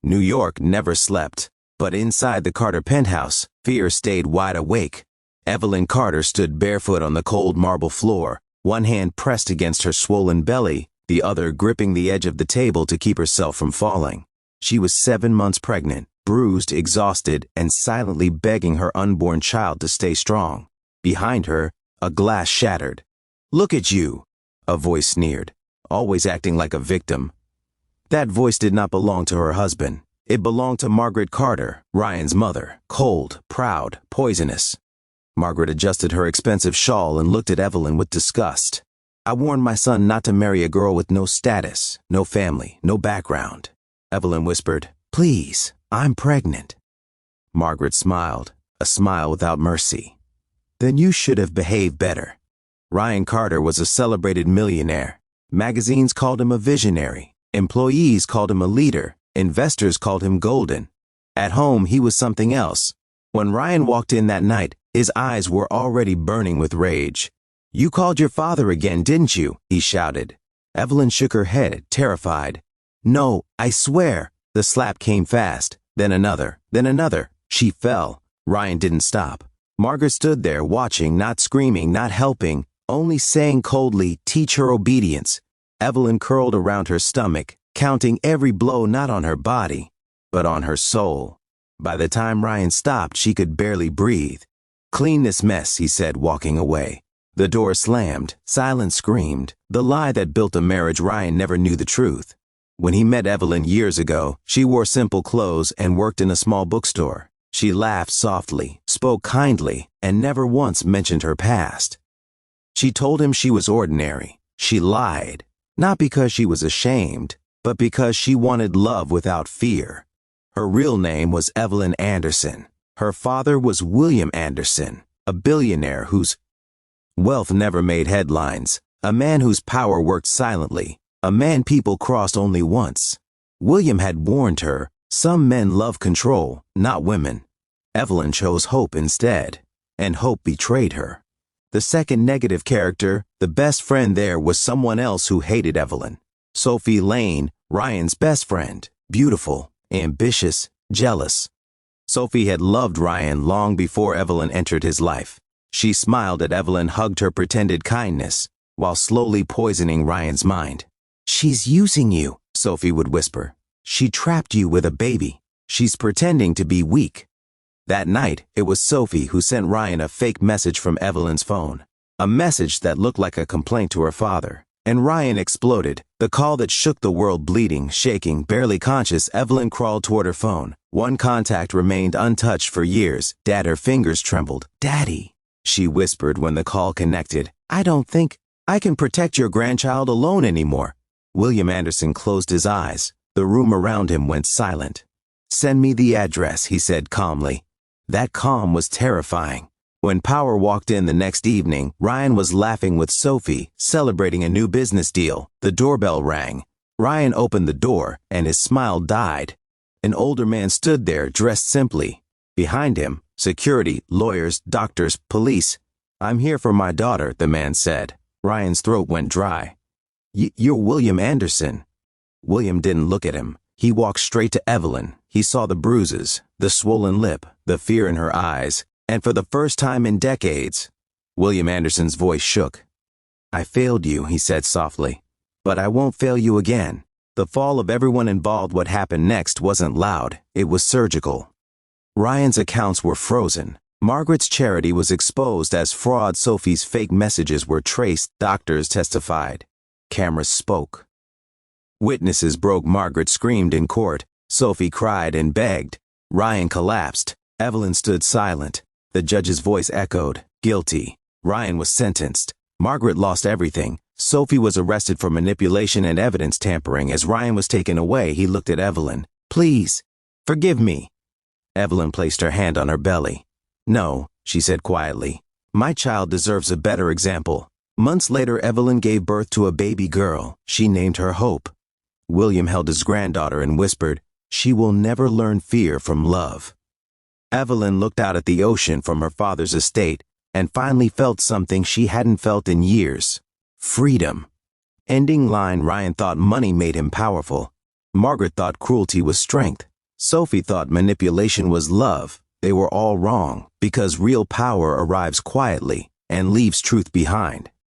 New York never slept, but inside the Carter penthouse, fear stayed wide awake. Evelyn Carter stood barefoot on the cold marble floor, one hand pressed against her swollen belly, the other gripping the edge of the table to keep herself from falling. She was 7 months pregnant, bruised, exhausted, and silently begging her unborn child to stay strong. Behind her, a glass shattered. "Look at you," a voice sneered, "always acting like a victim." That voice did not belong to her husband. It belonged to Margaret Carter, Ryan's mother, cold, proud, poisonous. Margaret adjusted her expensive shawl and looked at Evelyn with disgust. "I warned my son not to marry a girl with no status, no family, no background." Evelyn whispered, "Please, I'm pregnant." Margaret smiled, a smile without mercy. "Then you should have behaved better." Ryan Carter was a celebrated millionaire. Magazines called him a visionary. Employees called him a leader. Investors called him golden. At home, he was something else. When Ryan walked in that night, his eyes were already burning with rage. "You called your father again, didn't you?" he shouted. Evelyn shook her head, terrified. "No, I swear." The slap came fast, then another, then another. She fell. Ryan didn't stop. Margaret stood there watching, not screaming, not helping, only saying coldly, "Teach her obedience." Evelyn curled around her stomach, counting every blow not on her body, but on her soul. By the time Ryan stopped, she could barely breathe. "Clean this mess," he said, walking away. The door slammed. Silence screamed. The lie that built a marriage. Ryan never knew the truth. When he met Evelyn years ago, she wore simple clothes and worked in a small bookstore. She laughed softly, spoke kindly, and never once mentioned her past. She told him she was ordinary. She lied. Not because she was ashamed, but because she wanted love without fear. Her real name was Evelyn Anderson. Her father was William Anderson, a billionaire whose wealth never made headlines, a man whose power worked silently, a man people crossed only once. William had warned her, some men love control, not women. Evelyn chose hope instead, and hope betrayed her. The second negative character, the best friend there, was someone else who hated Evelyn. Sophie Lane, Ryan's best friend, beautiful, ambitious, jealous. Sophie had loved Ryan long before Evelyn entered his life. She smiled at Evelyn, hugged her pretended kindness, while slowly poisoning Ryan's mind. "She's using you," Sophie would whisper. "She trapped you with a baby. She's pretending to be weak." That night, it was Sophie who sent Ryan a fake message from Evelyn's phone. A message that looked like a complaint to her father. And Ryan exploded. The call that shook the world. Bleeding, shaking, barely conscious, Evelyn crawled toward her phone. One contact remained untouched for years. Dad, her fingers trembled. "Daddy," she whispered when the call connected. "I don't think I can protect your grandchild alone anymore." William Anderson closed his eyes. The room around him went silent. "Send me the address," he said calmly. That calm was terrifying. When Power walked in the next evening, Ryan was laughing with Sophie, celebrating a new business deal. The doorbell rang. Ryan opened the door, and his smile died. An older man stood there, dressed simply. Behind him, security, lawyers, doctors, police. "I'm here for my daughter," the man said. Ryan's throat went dry. You're William Anderson." William didn't look at him. He walked straight to Evelyn. He saw the bruises, the swollen lip, the fear in her eyes, and for the first time in decades, William Anderson's voice shook. "I failed you," he said softly, "but I won't fail you again." The fall of everyone involved. What happened next wasn't loud. It was surgical. Ryan's accounts were frozen. Margaret's charity was exposed as fraud. Sophie's fake messages were traced. Doctors testified. Cameras spoke. Witnesses broke. Margaret screamed in court. Sophie cried and begged. Ryan collapsed. Evelyn stood silent. The judge's voice echoed, "Guilty." Ryan was sentenced. Margaret lost everything. Sophie was arrested for manipulation and evidence tampering. As Ryan was taken away, he looked at Evelyn. "Please, forgive me." Evelyn placed her hand on her belly. "No," she said quietly. "My child deserves a better example." Months later, Evelyn gave birth to a baby girl. She named her Hope. William held his granddaughter and whispered, "She will never learn fear from love." Evelyn looked out at the ocean from her father's estate and finally felt something she hadn't felt in years. Freedom. Ending line. Ryan thought money made him powerful. Margaret thought cruelty was strength. Sophie thought manipulation was love. They were all wrong, because real power arrives quietly and leaves truth behind.